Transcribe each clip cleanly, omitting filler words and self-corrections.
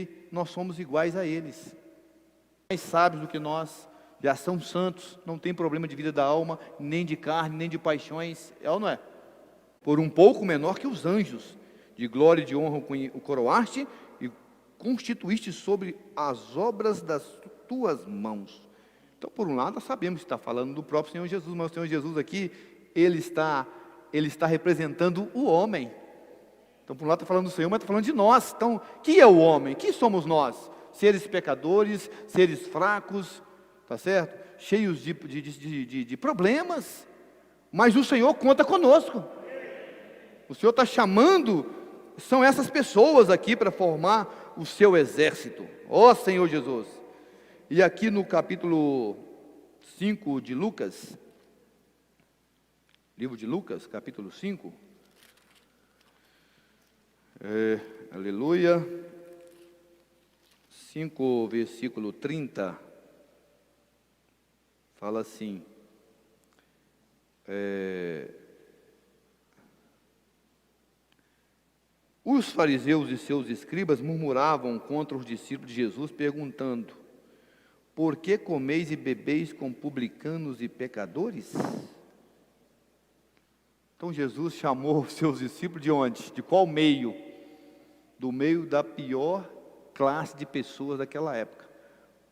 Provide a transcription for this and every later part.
que nós somos iguais a eles. Mais sábios do que nós, já são santos, não tem problema de vida da alma, nem de carne, nem de paixões, é ou não é? Por um pouco menor que os anjos, de glória e de honra o coroaste e constituíste sobre as obras das tuas mãos. Então, por um lado, nós sabemos que está falando do próprio Senhor Jesus, mas o Senhor Jesus aqui, Ele está representando o homem. Então, por um lado está falando do Senhor, mas está falando de nós. Então, quem é o homem? Quem somos nós? Seres pecadores, seres fracos, tá certo? Cheios de problemas, mas o Senhor conta conosco. O Senhor está chamando, são essas pessoas aqui para formar o seu exército. Ó Senhor Jesus! E aqui no capítulo 5 de Lucas, livro de Lucas, capítulo 5, aleluia, 5, versículo 30, fala assim, os fariseus e seus escribas murmuravam contra os discípulos de Jesus, perguntando: por que comeis e bebeis com publicanos e pecadores? Então Jesus chamou os seus discípulos de onde? De qual meio? Do meio da pior classe de pessoas daquela época: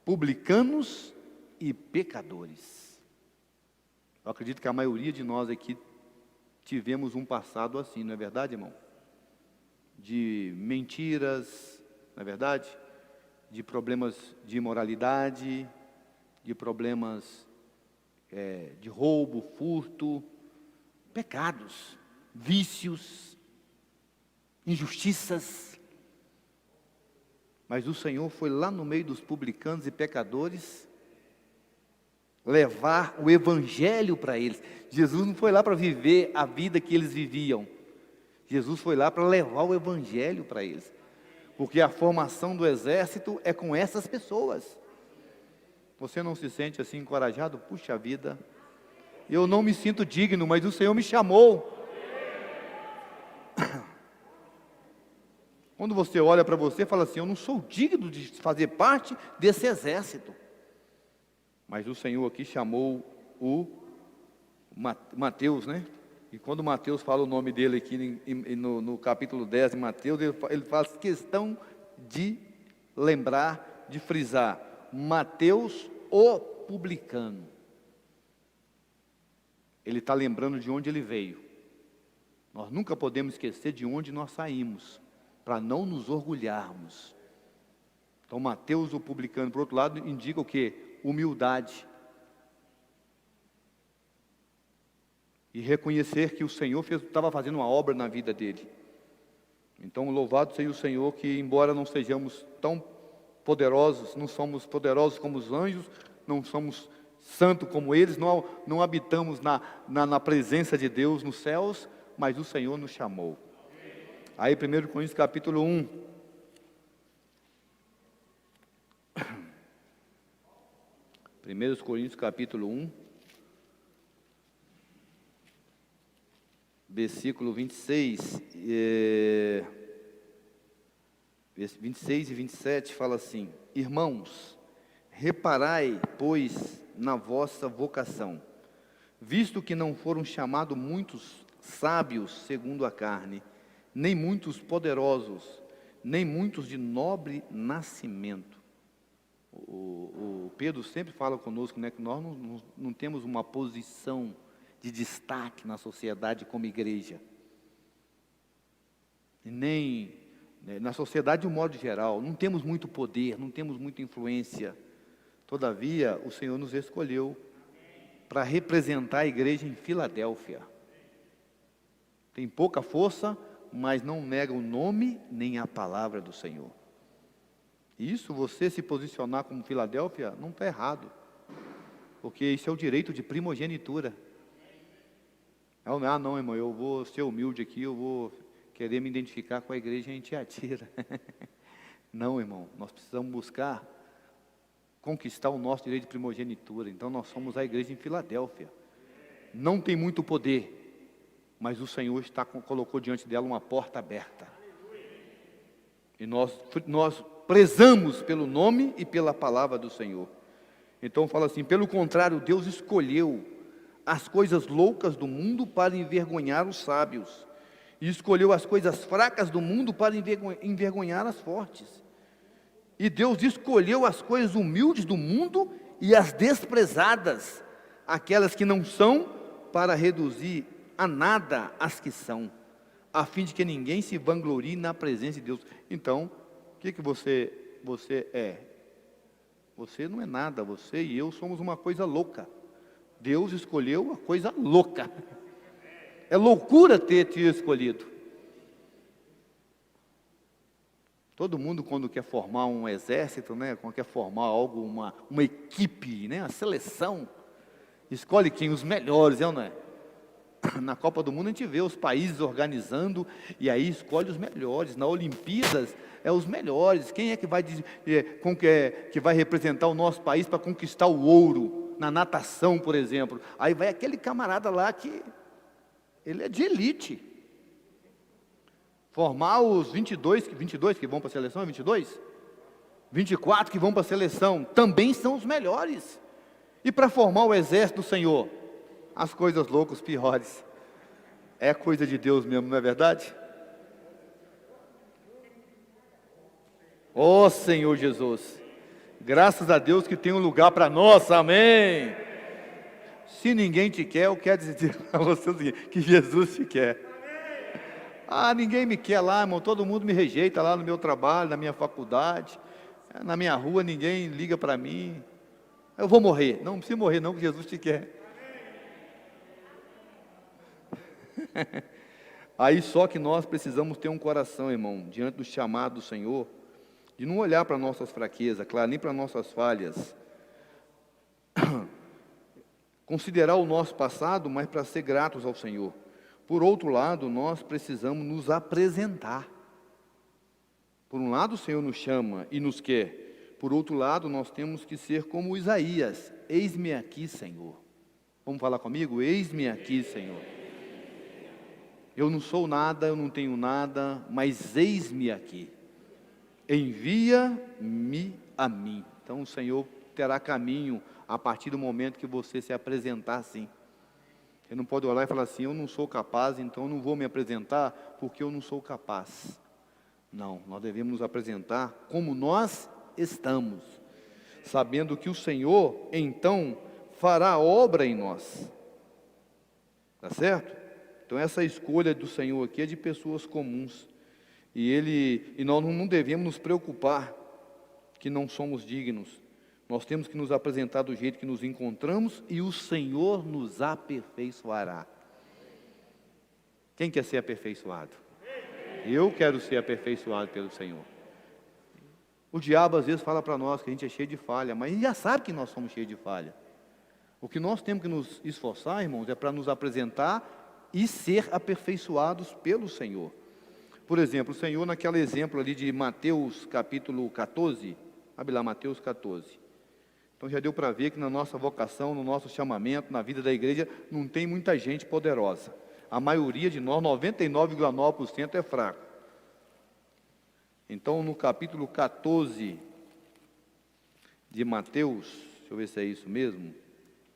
publicanos e pecadores. Eu acredito que a maioria de nós aqui tivemos um passado assim, não é verdade, irmão? De mentiras, não é verdade? De problemas de imoralidade, de problemas de roubo, furto, pecados, vícios, injustiças. Mas o Senhor foi lá no meio dos publicanos e pecadores levar o evangelho para eles. Jesus não foi lá para viver a vida que eles viviam. Jesus foi lá para levar o evangelho para eles. Porque a formação do exército é com essas pessoas. Você não se sente assim encorajado? Puxa vida, eu não me sinto digno, mas o Senhor me chamou. Quando você olha para você e fala assim: eu não sou digno de fazer parte desse exército. Mas o Senhor aqui chamou o Mateus, né? E quando Mateus fala o nome dele aqui no capítulo 10 de Mateus, ele faz questão de lembrar, de frisar: Mateus, o publicano. Ele está lembrando de onde ele veio. Nós nunca podemos esquecer de onde nós saímos, para não nos orgulharmos. Então Mateus, o publicano, por outro lado, indica o quê? Humildade. E reconhecer que o Senhor estava fazendo uma obra na vida dele. Então, louvado seja o Senhor, que embora não sejamos tão poderosos, não somos poderosos como os anjos, não somos santos como eles, não habitamos na presença de Deus nos céus, mas o Senhor nos chamou. Aí 1 Coríntios capítulo 1. 1 Coríntios capítulo 1. Versículo 26, 26 e 27 fala assim: irmãos, reparai, pois, na vossa vocação, visto que não foram chamados muitos sábios segundo a carne, nem muitos poderosos, nem muitos de nobre nascimento. O Pedro sempre fala conosco, né, que nós não temos uma posição de destaque na sociedade como igreja, nem na sociedade de um modo geral, não temos muito poder, não temos muita influência. Todavia, o Senhor nos escolheu para representar a igreja em Filadélfia. Tem pouca força, mas não nega o nome nem a palavra do Senhor. Isso, você se posicionar como Filadélfia, não está errado, porque isso é o direito de primogenitura. Não, irmão, eu vou ser humilde aqui, eu vou querer me identificar com a igreja em Tiatira. Não, irmão, nós precisamos buscar conquistar o nosso direito de primogenitura. Então nós somos a igreja em Filadélfia. Não tem muito poder, mas o Senhor colocou diante dela uma porta aberta. E nós prezamos pelo nome e pela palavra do Senhor. Então fala assim: pelo contrário, Deus escolheu as coisas loucas do mundo para envergonhar os sábios, e escolheu as coisas fracas do mundo para envergonhar as fortes. E Deus escolheu as coisas humildes do mundo e as desprezadas, aquelas que não são, para reduzir a nada as que são, a fim de que ninguém se vanglorie na presença de Deus. Então, o que você é? Você não é nada, você e eu somos uma coisa louca. Deus escolheu a coisa louca. É loucura ter te escolhido. Todo mundo, quando quer formar um exército, né, quando quer formar algo, uma equipe, né, uma seleção, escolhe quem? Os melhores, não é? Na Copa do Mundo a gente vê os países organizando e aí escolhe os melhores. Na Olimpíadas é os melhores. Quem é que vai representar o nosso país para conquistar o ouro na natação, por exemplo? Aí vai aquele camarada lá que ele é de elite. Formar os 22 que vão para a seleção, é 22? 24 que vão para a seleção, também são os melhores. E para formar o exército do Senhor, as coisas loucas, piores. É coisa de Deus mesmo, não é verdade? Ó Senhor Jesus, graças a Deus que tem um lugar para nós, amém. Se ninguém te quer, eu quero dizer para você o seguinte, que Jesus te quer. Ninguém me quer lá, irmão, todo mundo me rejeita lá no meu trabalho, na minha faculdade, na minha rua, ninguém liga para mim. Eu vou morrer. Não precisa morrer não, que Jesus te quer. Aí só que nós precisamos ter um coração, irmão, diante do chamado do Senhor, de não olhar para nossas fraquezas, claro, nem para nossas falhas, considerar o nosso passado, mas para ser gratos ao Senhor. Por outro lado, nós precisamos nos apresentar. Por um lado, o Senhor nos chama e nos quer. Por outro lado, nós temos que ser como Isaías: eis-me aqui, Senhor. Vamos falar comigo? Eis-me aqui, Senhor. Eu não sou nada, eu não tenho nada, mas eis-me aqui. Envia-me a mim. Então o Senhor terá caminho a partir do momento que você se apresentar assim. Você não pode olhar e falar assim: eu não sou capaz, então eu não vou me apresentar porque eu não sou capaz. Não, nós devemos nos apresentar como nós estamos, sabendo que o Senhor então fará obra em nós. Tá certo? Então essa escolha do Senhor aqui é de pessoas comuns. E nós não devemos nos preocupar que não somos dignos. Nós temos que nos apresentar do jeito que nos encontramos e o Senhor nos aperfeiçoará. Quem quer ser aperfeiçoado? Eu quero ser aperfeiçoado pelo Senhor. O diabo às vezes fala para nós que a gente é cheio de falha, mas ele já sabe que nós somos cheios de falha. O que nós temos que nos esforçar, irmãos, é para nos apresentar e ser aperfeiçoados pelo Senhor. Por exemplo, o Senhor naquele exemplo ali de Mateus capítulo 14, abre lá Mateus 14. Então já deu para ver que na nossa vocação, no nosso chamamento, na vida da igreja, não tem muita gente poderosa. A maioria de nós, 99,9% é fraco. Então no capítulo 14 de Mateus, deixa eu ver se é isso mesmo,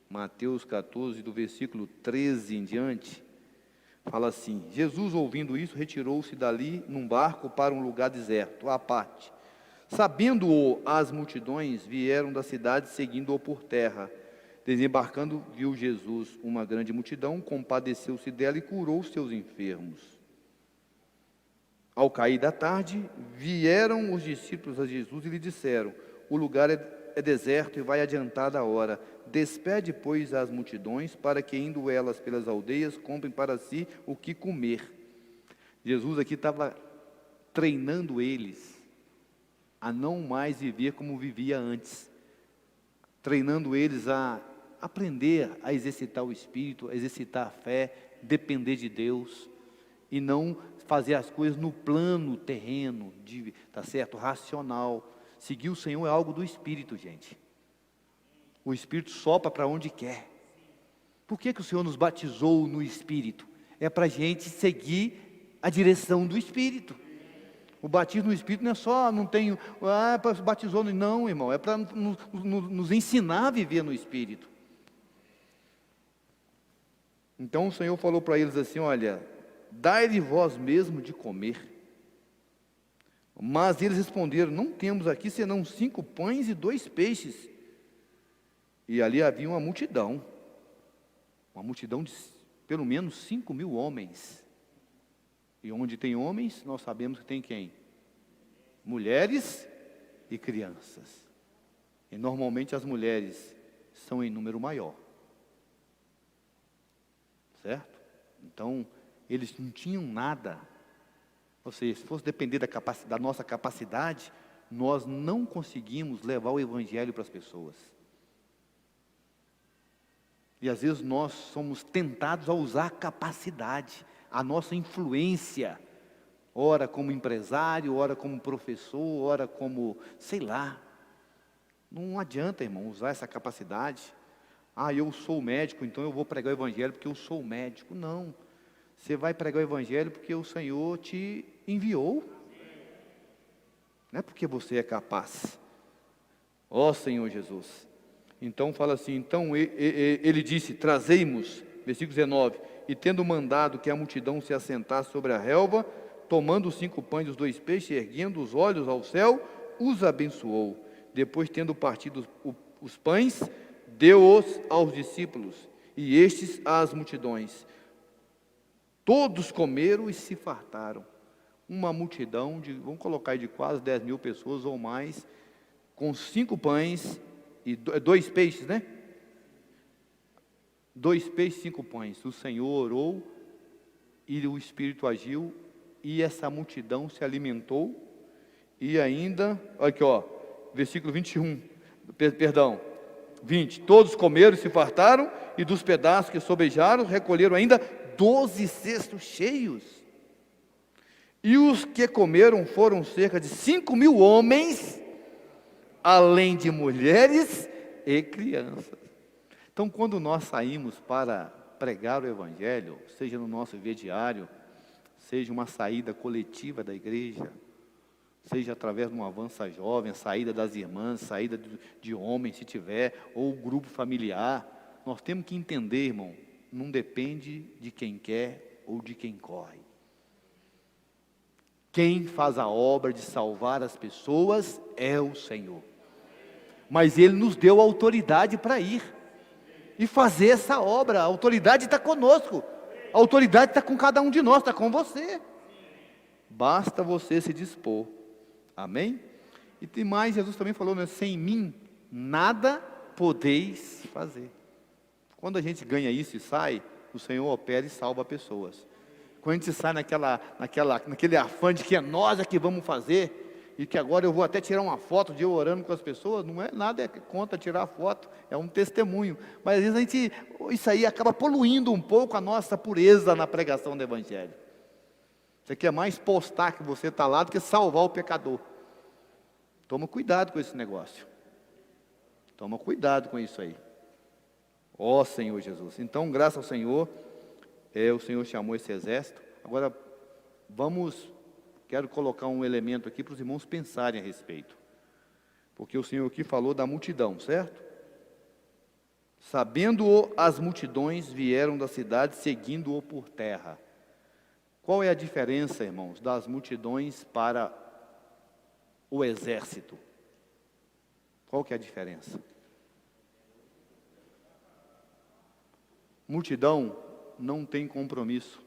Mateus 14, do versículo 13 em diante, fala assim: Jesus, ouvindo isso, retirou-se dali num barco para um lugar deserto, à parte. Sabendo-o, as multidões vieram da cidade, seguindo-o por terra. Desembarcando, viu Jesus uma grande multidão, compadeceu-se dela e curou os seus enfermos. Ao cair da tarde, vieram os discípulos a Jesus e lhe disseram: o lugar é deserto e vai adiantada a hora. Despede, pois, as multidões, para que, indo elas pelas aldeias, comprem para si o que comer. Jesus aqui estava treinando eles a não mais viver como vivia antes, treinando eles a aprender a exercitar o Espírito, a exercitar a fé, depender de Deus, e não fazer as coisas no plano terreno, tá certo? Racional. Seguir o Senhor é algo do Espírito, gente. O Espírito sopra para onde quer. Por que o Senhor nos batizou no Espírito? É para a gente seguir a direção do Espírito. O batismo no Espírito não é só, não tem, batizou, não, irmão, é para nos ensinar a viver no Espírito. Então o Senhor falou para eles assim, olha, dai-lhe vós mesmo de comer. Mas eles responderam, não temos aqui senão 5 pães e 2 peixes. E ali havia uma multidão de pelo menos 5.000 homens. E onde tem homens, nós sabemos que tem quem? Mulheres e crianças. E normalmente as mulheres são em número maior. Certo? Então, eles não tinham nada. Ou seja, se fosse depender da nossa capacidade, nós não conseguimos levar o Evangelho para as pessoas. E às vezes nós somos tentados a usar a capacidade, a nossa influência, ora como empresário, ora como professor, ora como, sei lá. Não adianta, irmão, usar essa capacidade. Eu sou médico, então eu vou pregar o Evangelho porque eu sou médico. Não, você vai pregar o Evangelho porque o Senhor te enviou. Não é porque você é capaz. Ó Senhor Jesus. Então fala assim, então ele disse, trazei-mos, versículo 19, e tendo mandado que a multidão se assentasse sobre a relva, tomando os 5 pães e os 2 peixes, erguendo os olhos ao céu, os abençoou. Depois, tendo partido os pães, deu-os aos discípulos, e estes às multidões. Todos comeram e se fartaram. Uma multidão vamos colocar aí de quase 10.000 pessoas ou mais, com 5 pães e 2 peixes, né? 2 peixes e 5 pães. O Senhor orou e o Espírito agiu e essa multidão se alimentou. E ainda, olha aqui, versículo 21, perdão, 20. Todos comeram e se fartaram, e dos pedaços que sobejaram, recolheram ainda 12 cestos cheios. E os que comeram foram cerca de 5.000 homens, além de mulheres e crianças. Então, quando nós saímos para pregar o Evangelho, seja no nosso viver diário, seja uma saída coletiva da igreja, seja através de um avança jovem, saída das irmãs, saída de homens, se tiver, ou grupo familiar, nós temos que entender, irmão, não depende de quem quer ou de quem corre. Quem faz a obra de salvar as pessoas é o Senhor. Mas Ele nos deu autoridade para ir e fazer essa obra. A autoridade está conosco. A autoridade está com cada um de nós, está com você. Basta você se dispor. Amém? E tem mais, Jesus também falou, né? Sem mim, nada podeis fazer. Quando a gente ganha isso e sai, o Senhor opera e salva pessoas. Quando a gente sai naquele afã de que é nós que vamos fazer, e que agora eu vou até tirar uma foto de eu orando com as pessoas, não é nada contra tirar a foto, é um testemunho. Mas às vezes isso aí acaba poluindo um pouco a nossa pureza na pregação do Evangelho. Você quer mais postar que você está lá do que salvar o pecador. Toma cuidado com esse negócio. Toma cuidado com isso aí. Ó Senhor Jesus. Então, graças ao Senhor, o Senhor chamou esse exército. Agora, quero colocar um elemento aqui para os irmãos pensarem a respeito. Porque o Senhor aqui falou da multidão, certo? Sabendo-o, as multidões vieram da cidade, seguindo-o por terra. Qual é a diferença, irmãos, das multidões para o exército? Qual que é a diferença? Multidão não tem compromisso.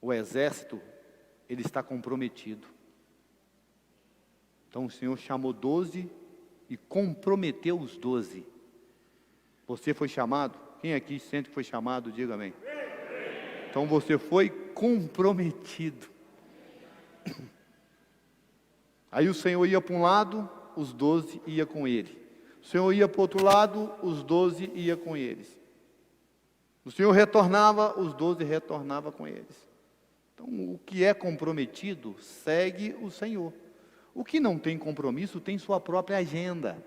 O exército, ele está comprometido. Então o Senhor chamou 12 e comprometeu os 12. Você foi chamado? Quem aqui sente que foi chamado, diga amém. Então você foi comprometido. Aí o Senhor ia para um lado, os 12 iam com ele. O Senhor ia para o outro lado, os 12 iam com eles. O Senhor retornava, os 12 retornavam com eles. Então, o que é comprometido, segue o Senhor. O que não tem compromisso, tem sua própria agenda.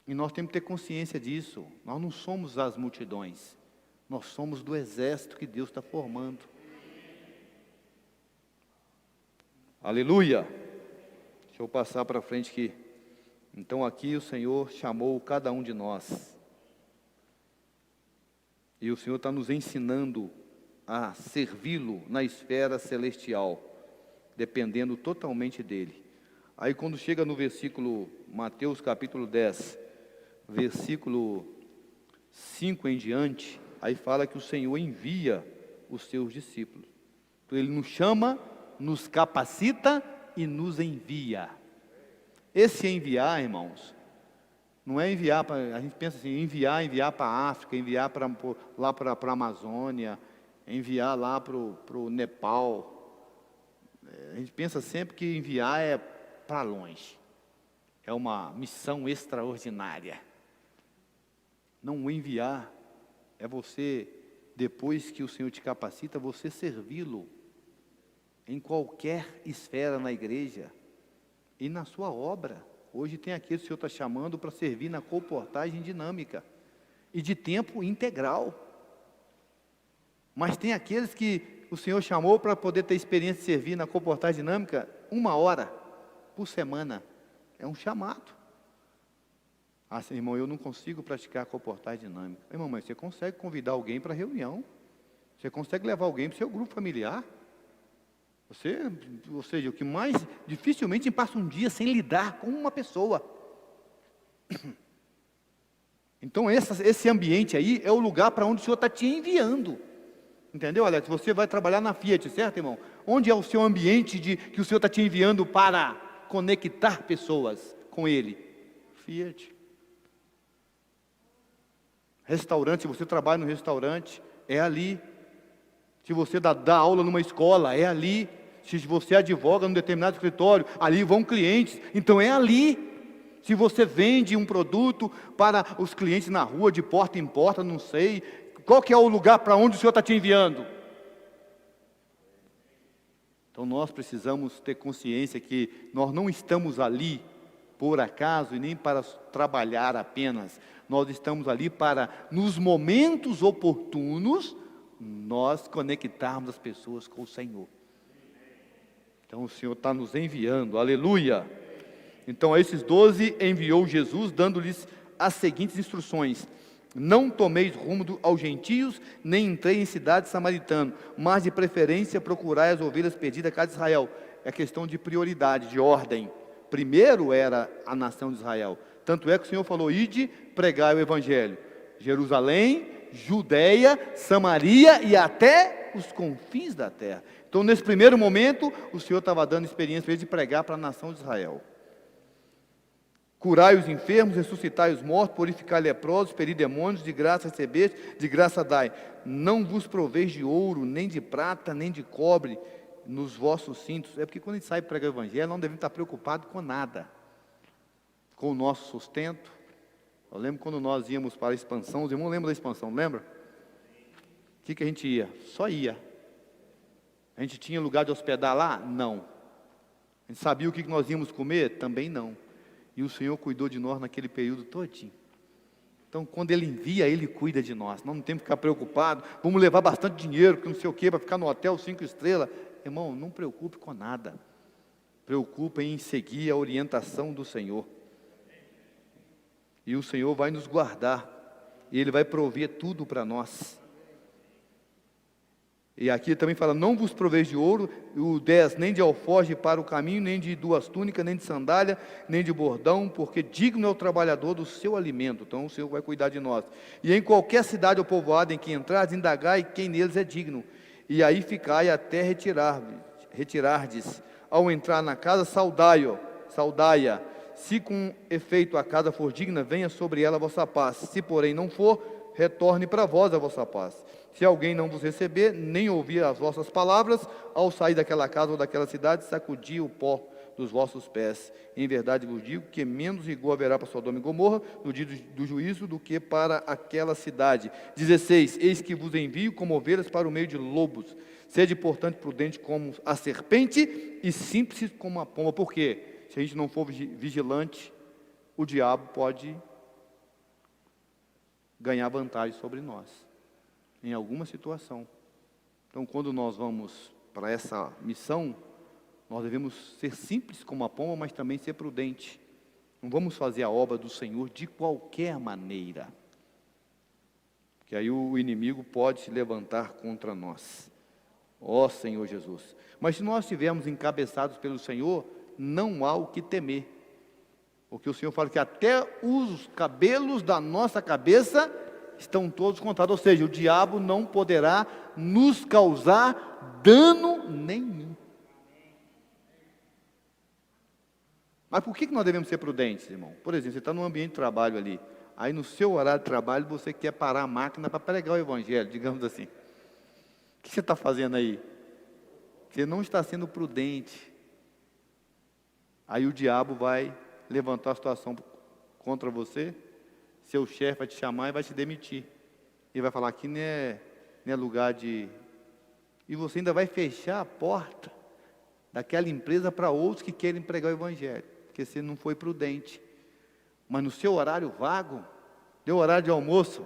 E nós temos que ter consciência disso. Nós não somos as multidões. Nós somos do exército que Deus está formando. Aleluia! Deixa eu passar para frente aqui. Então aqui o Senhor chamou cada um de nós. E o Senhor está nos ensinando a servi-lo na esfera celestial, dependendo totalmente dEle. Aí quando chega no versículo, Mateus capítulo 10, versículo 5 em diante, aí fala que o Senhor envia os seus discípulos. Então Ele nos chama, nos capacita e nos envia. Esse enviar, irmãos, não é enviar para, a gente pensa assim, enviar para a África, enviar lá para a Amazônia, enviar lá para o Nepal. A gente pensa sempre que enviar é para longe. É uma missão extraordinária. Não enviar é você, depois que o Senhor te capacita, você servi-lo em qualquer esfera na igreja e na sua obra. Hoje tem aqui, o Senhor está chamando para servir na comportagem dinâmica e de tempo integral. Mas tem aqueles que o Senhor chamou para poder ter experiência de servir na comportagem dinâmica 1 hora por semana. É um chamado. Ah, irmão, eu não consigo praticar a comportagem dinâmica. Irmão, mas você consegue convidar alguém para reunião. Você consegue levar alguém para o seu grupo familiar. Ou seja, o que mais dificilmente passa um dia sem lidar com uma pessoa. Então esse ambiente aí é o lugar para onde o Senhor está te enviando. Entendeu, Alex? Você vai trabalhar na Fiat, certo, irmão? Onde é o seu ambiente que o Senhor está te enviando para conectar pessoas com Ele? Fiat. Restaurante, se você trabalha no restaurante, é ali. Se você dá aula numa escola, é ali. Se você advoga num determinado escritório, ali vão clientes, então é ali. Se você vende um produto para os clientes na rua, de porta em porta, não sei, qual que é o lugar para onde o Senhor está te enviando? Então nós precisamos ter consciência que nós não estamos ali por acaso e nem para trabalhar apenas. Nós estamos ali para, nos momentos oportunos, nós conectarmos as pessoas com o Senhor. Então o Senhor está nos enviando, aleluia. Então a esses 12 enviou Jesus, dando-lhes as seguintes instruções: não tomeis rumo aos gentios, nem entrei em cidade samaritana, mas de preferência procurai as ovelhas perdidas da casa de Israel. É questão de prioridade, de ordem. Primeiro era a nação de Israel. Tanto é que o Senhor falou: ide, pregai o evangelho. Jerusalém, Judeia, Samaria e até os confins da terra. Então, nesse primeiro momento, o Senhor estava dando experiência para eles de pregar para a nação de Israel. Curai os enfermos, ressuscitai os mortos, purificai leprosos, expelir demônios, de graça recebeste, de graça dai. Não vos proveis de ouro, nem de prata, nem de cobre nos vossos cintos. É porque quando a gente sai para pregar o evangelho, não devemos estar preocupados com nada. Com o nosso sustento. Eu lembro quando nós íamos para a expansão, os irmãos lembram da expansão, lembra? O que a gente ia? Só ia. A gente tinha lugar de hospedar lá? Não. A gente sabia o que nós íamos comer? Também não. E o Senhor cuidou de nós naquele período todinho. Então, quando Ele envia, Ele cuida de nós. Nós não temos que ficar preocupados. Vamos levar bastante dinheiro, porque não sei o quê, para ficar no hotel 5 estrelas. Irmão, não preocupe com nada. Preocupe em seguir a orientação do Senhor. E o Senhor vai nos guardar. E Ele vai prover tudo para nós. E aqui também fala: não vos proveis de ouro, o 10, nem de alforje para o caminho, nem de 2 túnicas, nem de sandália, nem de bordão, porque digno é o trabalhador do seu alimento. Então o Senhor vai cuidar de nós. E em qualquer cidade ou povoado em que entrardes, indagai quem neles é digno. E aí ficai até retirardes. Ao entrar na casa, saudai-a. Se com efeito a casa for digna, venha sobre ela a vossa paz. Se porém não for, retorne para vós a vossa paz. Se alguém não vos receber, nem ouvir as vossas palavras, ao sair daquela casa ou daquela cidade, sacudi o pó dos vossos pés. Em verdade vos digo que menos rigor haverá para Sodoma e Gomorra no dia do juízo do que para aquela cidade. 16. Eis que vos envio como ovelhas para o meio de lobos. Sede, portanto, prudente como a serpente e simples como a pomba. Por quê? Se a gente não for vigilante, o diabo pode ganhar vantagem sobre nós. em alguma situação. Então, quando nós vamos para essa missão, nós devemos ser simples como a pomba, mas também ser prudente. Não vamos fazer a obra do Senhor de qualquer maneira, que aí o inimigo pode se levantar contra nós. Ó Senhor Jesus. Mas se nós estivermos encabeçados pelo Senhor, não há o que temer. Porque o Senhor fala que até os cabelos da nossa cabeça estão todos contados. Ou seja, o diabo não poderá nos causar dano nenhum. Mas por que nós devemos ser prudentes, irmão? Por exemplo, você está num ambiente de trabalho ali. Aí no seu horário de trabalho você quer parar a máquina para pregar o evangelho, digamos assim. O que você está fazendo aí? Você não está sendo prudente. Aí o diabo vai levantar a situação contra você, seu chefe vai te chamar e vai te demitir. Ele vai falar que não é lugar de... E você ainda vai fechar a porta daquela empresa para outros que querem pregar o evangelho, porque você não foi prudente. Mas no seu horário vago, deu horário de almoço,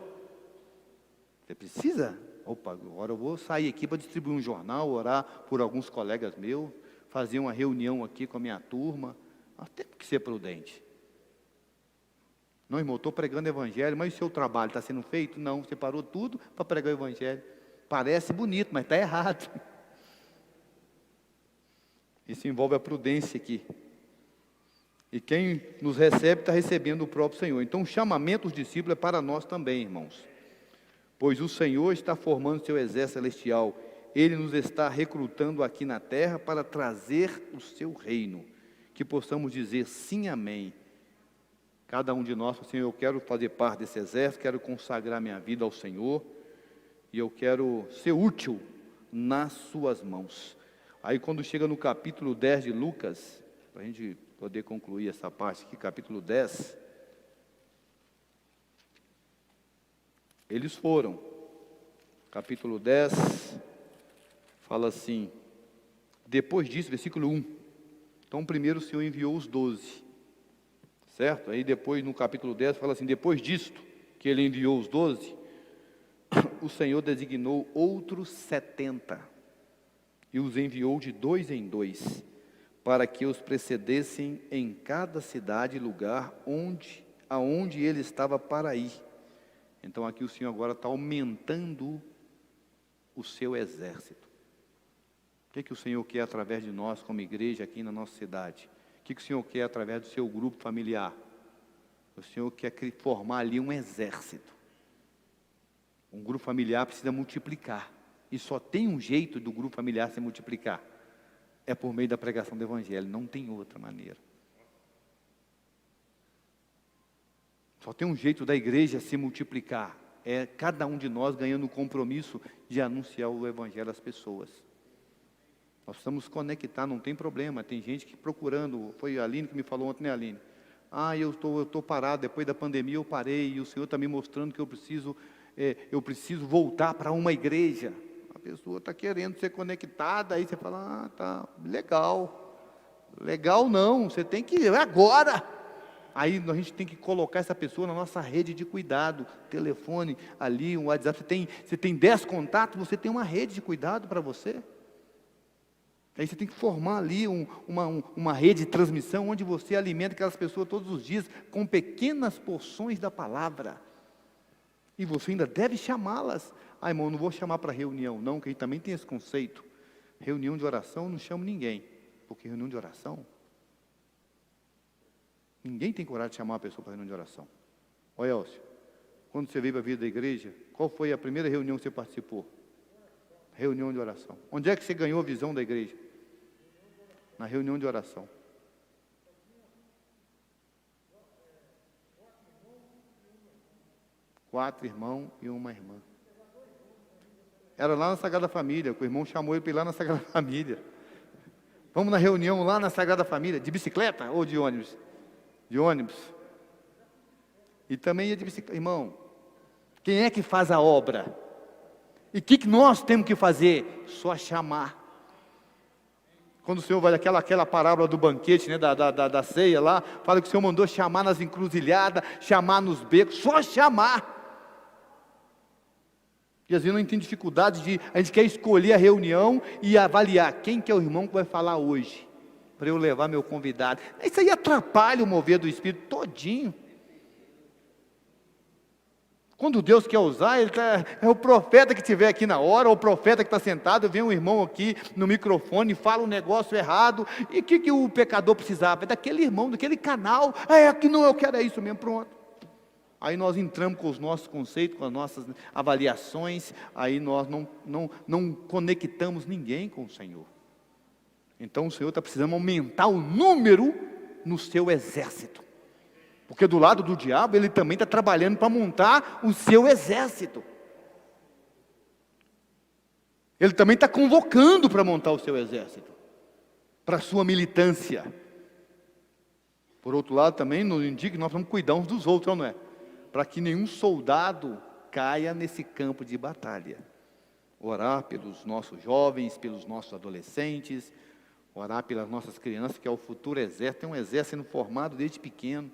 você precisa... Opa, agora eu vou sair aqui para distribuir um jornal, orar por alguns colegas meus, fazer uma reunião aqui com a minha turma. Nós temos que ser prudente. Não, irmão, estou pregando o evangelho, mas o seu trabalho está sendo feito? Não, você parou tudo para pregar o evangelho. Parece bonito, mas está errado. Isso envolve a prudência aqui. E quem nos recebe está recebendo o próprio Senhor. Então o chamamento dos discípulos é para nós também, irmãos. Pois o Senhor está formando seu exército celestial. Ele nos está recrutando aqui na terra para trazer o seu reino. Que possamos dizer sim, amém. Cada um de nós, Senhor, eu quero fazer parte desse exército, quero consagrar minha vida ao Senhor. E eu quero ser útil nas suas mãos. Aí quando chega no capítulo 10 de Lucas, para a gente poder concluir essa parte aqui, capítulo 10... Eles foram, capítulo 10, fala assim, depois disso, versículo 1, então primeiro o Senhor enviou os 12, certo? Aí depois no capítulo 10 fala assim, depois disto, que ele enviou os 12, o Senhor designou outros 70, e os enviou de 2 em 2, para que os precedessem em cada cidade e lugar aonde ele estava para ir. Então aqui o Senhor agora está aumentando o seu exército. O que o Senhor quer através de nós como igreja aqui na nossa cidade? O que o Senhor quer através do seu grupo familiar? O Senhor quer formar ali um exército. Um grupo familiar precisa multiplicar. E só tem um jeito do grupo familiar se multiplicar. É por meio da pregação do evangelho, não tem outra maneira. Só tem um jeito da igreja se multiplicar, é cada um de nós ganhando o compromisso de anunciar o evangelho às pessoas. Nós precisamos conectar, não tem problema, tem gente que procurando, foi a Aline que me falou ontem, né, Aline? Eu estou parado, depois da pandemia eu parei, e o Senhor está me mostrando que eu preciso voltar para uma igreja. A pessoa está querendo ser conectada, aí você fala, tá, legal não, você tem que ir agora. Aí a gente tem que colocar essa pessoa na nossa rede de cuidado, telefone ali, um WhatsApp, você tem 10 contatos, você tem uma rede de cuidado para você. Aí você tem que formar ali uma rede de transmissão, onde você alimenta aquelas pessoas todos os dias, com pequenas porções da palavra. E você ainda deve chamá-las. Irmão, não vou chamar para reunião não, que a gente também tem esse conceito. Reunião de oração, eu não chamo ninguém, porque reunião de oração... Ninguém tem coragem de chamar uma pessoa para reunião de oração. Olha, Elcio, quando você veio para a vida da igreja, qual foi a primeira reunião que você participou? Reunião de oração. Onde é que você ganhou a visão da igreja? Na reunião de oração. Quatro irmãos e uma irmã. Era lá na Sagrada Família, que o irmão chamou ele para ir lá na Sagrada Família. Vamos na reunião lá na Sagrada Família, de bicicleta ou de ônibus? De ônibus. E também ia de bicicleta. Irmão, quem é que faz a obra? E o que nós temos que fazer? Só chamar. Quando o Senhor vai aquela parábola do banquete, né, da ceia lá, fala que o Senhor mandou chamar nas encruzilhadas, chamar nos becos, só chamar. E às vezes não tem dificuldade a gente quer escolher a reunião e avaliar quem que é o irmão que vai falar hoje, para eu levar meu convidado. Isso aí atrapalha o mover do Espírito todinho. Quando Deus quer usar, é o profeta que estiver aqui na hora, ou o profeta que está sentado, vem um irmão aqui no microfone, fala um negócio errado, e o que o pecador precisava? É daquele irmão, daquele canal. Aqui não, eu quero, é isso mesmo, pronto. Aí nós entramos com os nossos conceitos, com as nossas avaliações, aí nós não conectamos ninguém com o Senhor. Então o Senhor está precisando aumentar o número no seu exército. Porque do lado do diabo, ele também está trabalhando para montar o seu exército. Ele também está convocando para montar o seu exército, para a sua militância. Por outro lado, também nos indica que nós vamos cuidar uns dos outros, não é? Para que nenhum soldado caia nesse campo de batalha. Orar pelos nossos jovens, pelos nossos adolescentes, orar pelas nossas crianças, que é o futuro exército. Tem um exército sendo formado desde pequeno.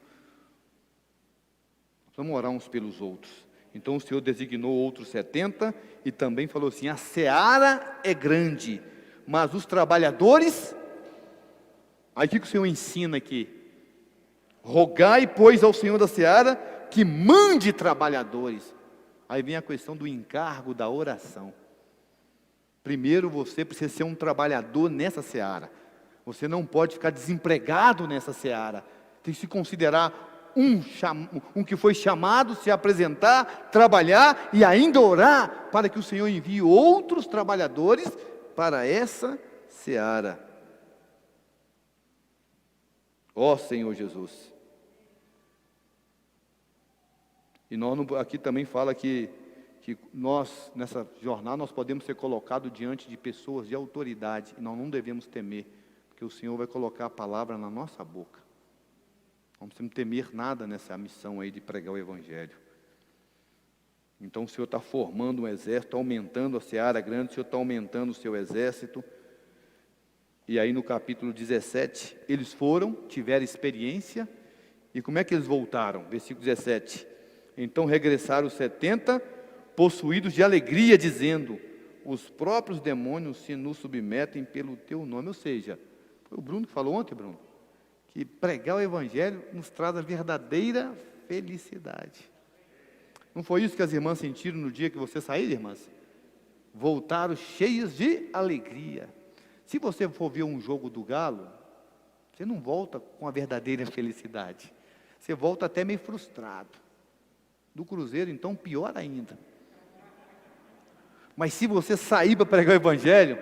Vamos orar uns pelos outros. Então o Senhor designou outros 70 e também falou assim: a seara é grande, mas os trabalhadores... Aí o que o Senhor ensina aqui? Rogai, pois, ao Senhor da seara que mande trabalhadores. Aí vem a questão do encargo da oração. Primeiro você precisa ser um trabalhador nessa seara. Você não pode ficar desempregado nessa seara. Tem que se considerar um que foi chamado, se apresentar, trabalhar e ainda orar para que o Senhor envie outros trabalhadores para essa seara. Ó Senhor Jesus. E nós aqui também fala que nós, nessa jornada, nós podemos ser colocados diante de pessoas de autoridade, e nós não devemos temer, porque o Senhor vai colocar a palavra na nossa boca. Não precisamos temer nada nessa missão aí de pregar o Evangelho. Então o Senhor está formando um exército, aumentando a seara grande, o Senhor está aumentando o seu exército. E aí no capítulo 17, eles foram, tiveram experiência, e como é que eles voltaram? Versículo 17. Então regressaram os 70, possuídos de alegria, dizendo: os próprios demônios se nos submetem pelo teu nome. Ou seja, foi o Bruno que falou ontem, Bruno, que pregar o Evangelho nos traz a verdadeira felicidade. Não foi isso que as irmãs sentiram no dia que você saiu, irmãs? Voltaram cheias de alegria. Se você for ver um jogo do Galo, você não volta com a verdadeira felicidade. Você volta até meio frustrado. Do Cruzeiro, então, pior ainda. Mas se você sair para pregar o Evangelho,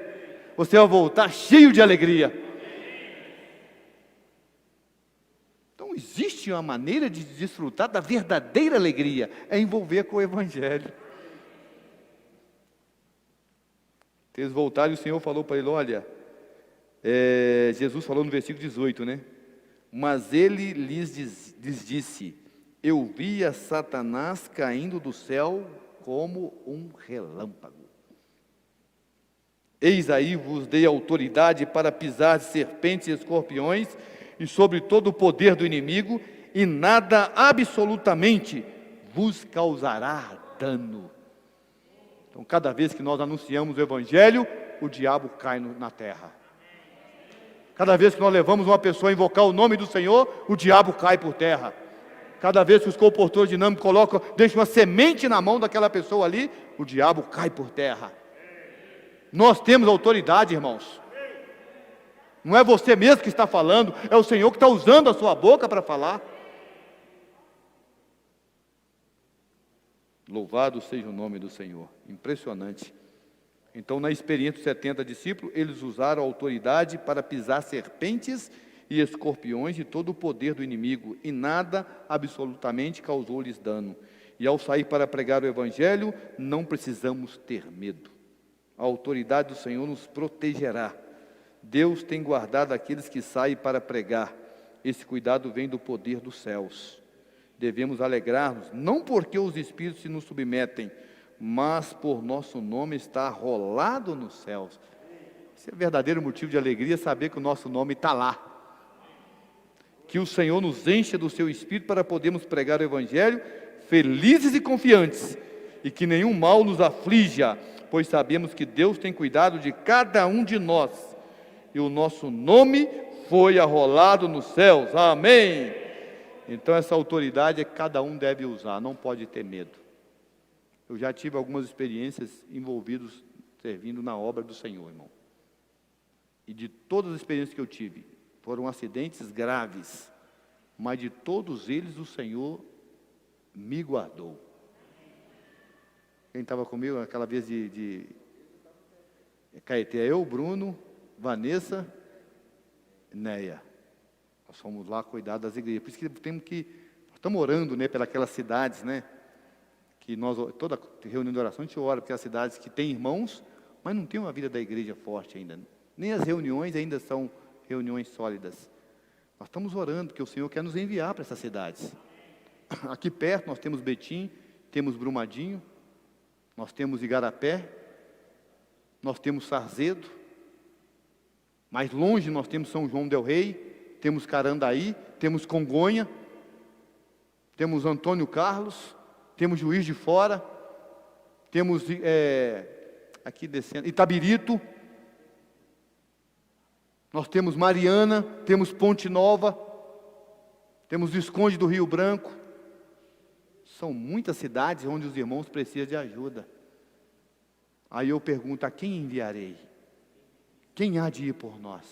você vai voltar cheio de alegria. Então, existe uma maneira de desfrutar da verdadeira alegria, é envolver com o Evangelho. Eles voltaram e o Senhor falou para ele: olha, Jesus falou no versículo 18, né? Mas ele lhes disse: eu via Satanás caindo do céu como um relâmpago. Eis aí vos dei autoridade para pisar serpentes e escorpiões e sobre todo o poder do inimigo, e nada absolutamente vos causará dano. Então, cada vez que nós anunciamos o Evangelho, o diabo cai na terra. Cada vez que nós levamos uma pessoa a invocar o nome do Senhor, o diabo cai por terra. Cada vez que os comportores dinâmicos deixam uma semente na mão daquela pessoa ali, o diabo cai por terra. Nós temos autoridade, irmãos. Não é você mesmo que está falando, é o Senhor que está usando a sua boca para falar. Louvado seja o nome do Senhor. Impressionante. Então, na experiência dos 70 discípulos, eles usaram a autoridade para pisar serpentes e escorpiões de todo o poder do inimigo, e nada absolutamente causou-lhes dano. E ao sair para pregar o Evangelho, não precisamos ter medo. A autoridade do Senhor nos protegerá. Deus tem guardado aqueles que saem para pregar. Esse cuidado vem do poder dos céus. Devemos alegrar-nos, não porque os espíritos se nos submetem, mas por nosso nome estar arrolado nos céus. Esse é o verdadeiro motivo de alegria, saber que o nosso nome está lá. Que o Senhor nos encha do seu Espírito para podermos pregar o Evangelho felizes e confiantes e que nenhum mal nos aflija, pois sabemos que Deus tem cuidado de cada um de nós, e o nosso nome foi arrolado nos céus. Amém. Então essa autoridade é que cada um deve usar, não pode ter medo. Eu já tive algumas experiências envolvidos servindo na obra do Senhor, irmão. E de todas as experiências que eu tive, foram acidentes graves, mas de todos eles o Senhor me guardou. Quem estava comigo aquela vez de Caeté? Eu, Bruno, Vanessa, Neia. Nós fomos lá cuidar das igrejas. Por isso que estamos orando, né, pelas cidades, né? Que nós, toda reunião de oração, a gente ora, porque as cidades que têm irmãos, mas não tem uma vida da igreja forte ainda. Nem as reuniões ainda são reuniões sólidas. Nós estamos orando, porque o Senhor quer nos enviar para essas cidades. Aqui perto nós temos Betim, temos Brumadinho, nós temos Igarapé, nós temos Sarzedo, mais longe nós temos São João del Rei, temos Carandaí, temos Congonha, temos Antônio Carlos, temos Juiz de Fora, temos aqui descendo, Itabirito, nós temos Mariana, temos Ponte Nova, temos Visconde do Rio Branco. São muitas cidades onde os irmãos precisam de ajuda. Aí eu pergunto, a quem enviarei? Quem há de ir por nós?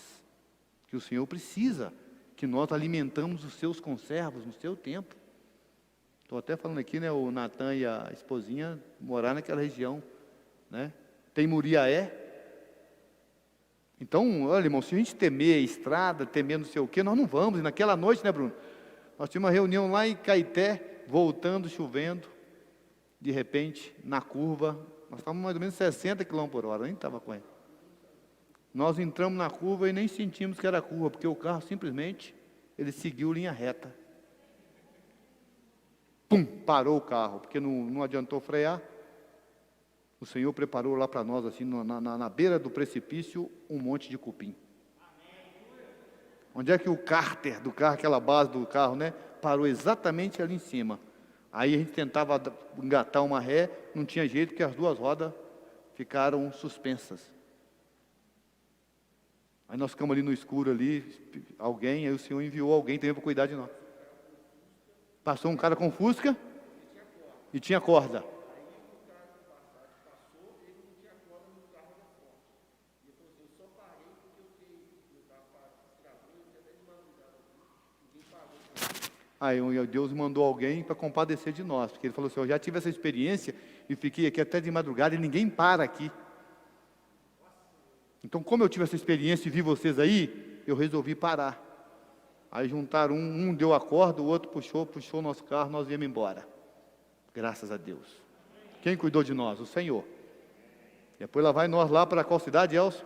Que o Senhor precisa que nós alimentamos os seus conservos no seu tempo. Estou até falando aqui, né, o Natan e a esposinha morar naquela região, né? Tem Muriaé. Então, olha, irmão, se a gente temer a estrada, temer não sei o quê, nós não vamos. E naquela noite, né, Bruno? Nós tínhamos uma reunião lá em Caeté, voltando, chovendo, de repente, na curva, nós estávamos mais ou menos 60 km por hora, nem estava com ele. Nós entramos na curva e nem sentimos que era curva, porque o carro simplesmente, ele seguiu linha reta. Pum, parou o carro, porque não adiantou frear. O Senhor preparou lá para nós, assim, na beira do precipício, um monte de cupim. Onde é que o cárter do carro, aquela base do carro, né, parou exatamente ali em cima. Aí a gente tentava engatar uma ré, não tinha jeito, porque as duas rodas ficaram suspensas. Aí nós ficamos ali no escuro, aí o Senhor enviou alguém também para cuidar de nós. Passou um cara com Fusca e tinha corda. Aí Deus mandou alguém para compadecer de nós, porque Ele falou assim, eu já tive essa experiência e fiquei aqui até de madrugada e ninguém para aqui. Então, como eu tive essa experiência e vi vocês aí, eu resolvi parar. Aí juntaram, um deu a corda, o outro puxou o nosso carro, nós viemos embora. Graças a Deus. Quem cuidou de nós? O Senhor. Depois lá vai nós lá para qual cidade, Elcio?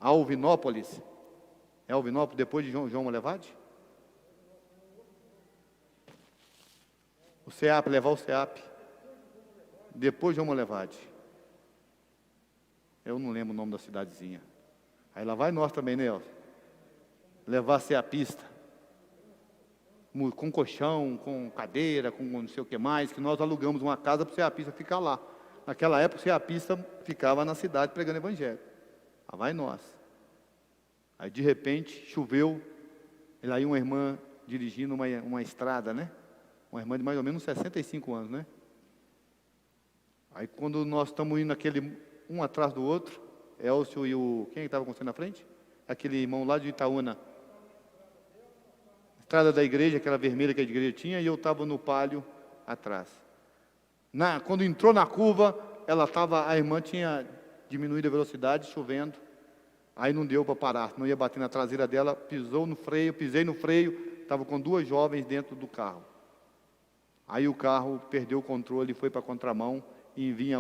Alvinópolis. É Alvinópolis, depois de João Molevade? O CEAP, levar o CEAP. Depois de João Molevade. Eu não lembro o nome da cidadezinha. Aí lá vai nós também, né, Elcio? Levar a CEAPista. Com colchão, com cadeira, com não sei o que mais, que nós alugamos uma casa para o CEAPista ficar lá. Naquela época o CEAPista ficava na cidade pregando evangelho. Lá vai nós. Aí de repente choveu, e aí uma irmã dirigindo uma estrada, né? Uma irmã de mais ou menos 65 anos, né? Aí quando nós estamos indo um atrás do outro, Elcio e quem estava com você na frente? Aquele irmão lá de Itaúna. Estrada da igreja, aquela vermelha que a igreja tinha, e eu estava no palio atrás. Quando entrou na curva, a irmã tinha diminuído a velocidade, chovendo. Aí não deu para parar, não ia bater na traseira dela, pisei no freio, estava com duas jovens dentro do carro. Aí o carro perdeu o controle, foi para a contramão, e vinha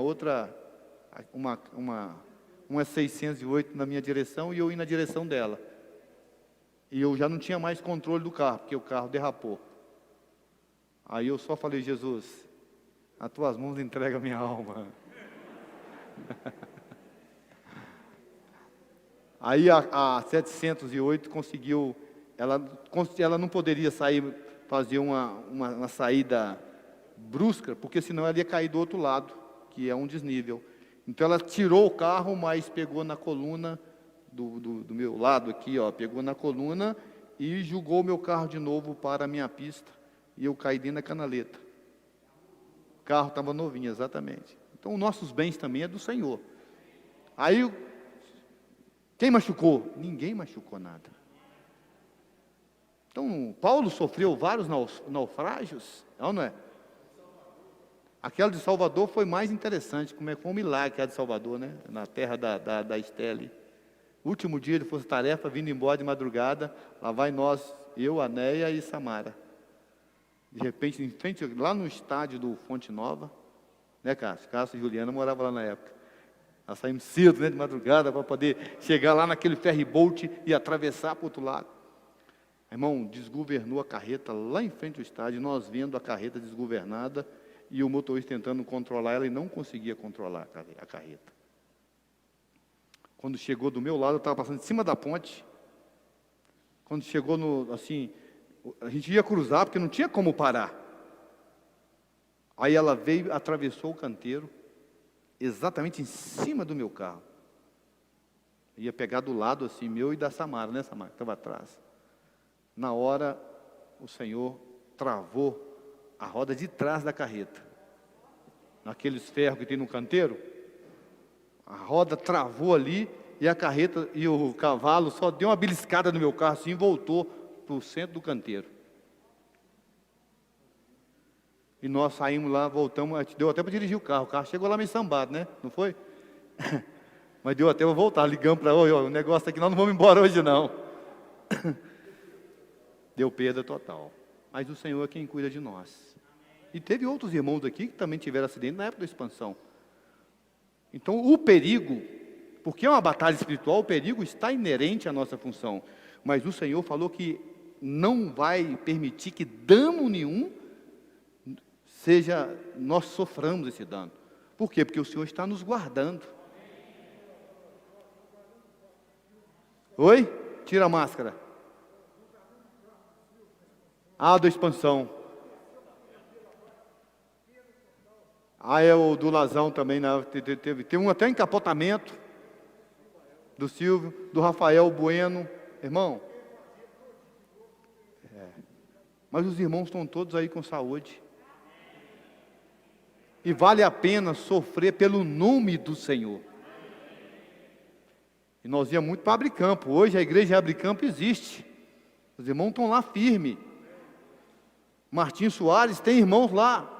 uma 608 na minha direção, e eu ia na direção dela. E eu já não tinha mais controle do carro, porque o carro derrapou. Aí eu só falei, Jesus, as tuas mãos entrega a minha alma. Aí a 708 conseguiu, ela não poderia sair, fazer uma saída brusca, porque senão ela ia cair do outro lado, que é um desnível. Então ela tirou o carro, mas pegou na coluna do meu lado aqui, ó, pegou na coluna e jogou o meu carro de novo para a minha pista, e eu caí dentro da canaleta. O carro estava novinho, exatamente. Então, os nossos bens também é do Senhor. Aí, quem machucou? Ninguém machucou nada. Então, Paulo sofreu vários naufrágios, não é? Aquela de Salvador foi mais interessante, como é que foi um milagre a de Salvador, né? Na terra da Esteli. Último dia de força-tarefa, vindo embora de madrugada, lá vai nós, eu, Anéia e Samara. De repente, em frente, lá no estádio do Fonte Nova, né, Cássio? Cássio e Juliana moravam lá na época. Nós saímos cedo, né, de madrugada, para poder chegar lá naquele ferry-boat e atravessar para o outro lado. Irmão, desgovernou a carreta lá em frente ao estádio, nós vendo a carreta desgovernada e o motorista tentando controlar ela e não conseguia controlar a carreta. Quando chegou do meu lado, eu estava passando em cima da ponte. Quando chegou assim, a gente ia cruzar porque não tinha como parar. Aí ela veio, atravessou o canteiro, exatamente em cima do meu carro. Ia pegar do lado assim, meu e da Samara, né, Samara, que estava atrás. Na hora, o Senhor travou a roda de trás da carreta. Naqueles ferros que tem no canteiro, a roda travou ali e a carreta e o cavalo só deu uma beliscada no meu carro assim e voltou para o centro do canteiro. E nós saímos lá, voltamos, deu até para dirigir o carro chegou lá meio sambado, né? Não foi? Mas deu até para voltar, ligamos para o negócio aqui, nós não vamos embora hoje não. Deu perda total. Mas o Senhor é quem cuida de nós. E teve outros irmãos aqui que também tiveram acidente na época da expansão. Então o perigo, porque é uma batalha espiritual, o perigo está inerente à nossa função. Mas o Senhor falou que não vai permitir que dano nenhum nós soframos esse dano. Por quê? Porque o Senhor está nos guardando. Oi? Tira a máscara. Da expansão. É o do Lazão também, né? Teve um até encapotamento do Silvio, do Rafael Bueno, irmão. Mas os irmãos estão todos aí com saúde. E vale a pena sofrer pelo nome do Senhor. E nós íamos muito para Abricampo. Hoje a igreja Abricampo existe. Os irmãos estão lá firmes. Martim Soares tem irmãos lá.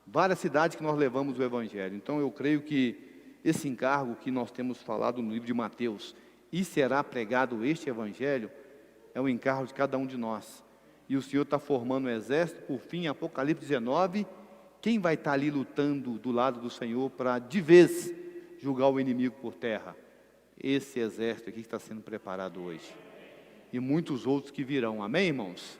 Várias cidades que nós levamos o Evangelho. Então eu creio que esse encargo que nós temos falado no livro de Mateus, e será pregado este Evangelho, é um encargo de cada um de nós. E o Senhor está formando um exército, por fim, Apocalipse 19, quem vai estar ali lutando do lado do Senhor para de vez julgar o inimigo por terra? Esse exército aqui que está sendo preparado hoje. E muitos outros que virão. Amém, irmãos?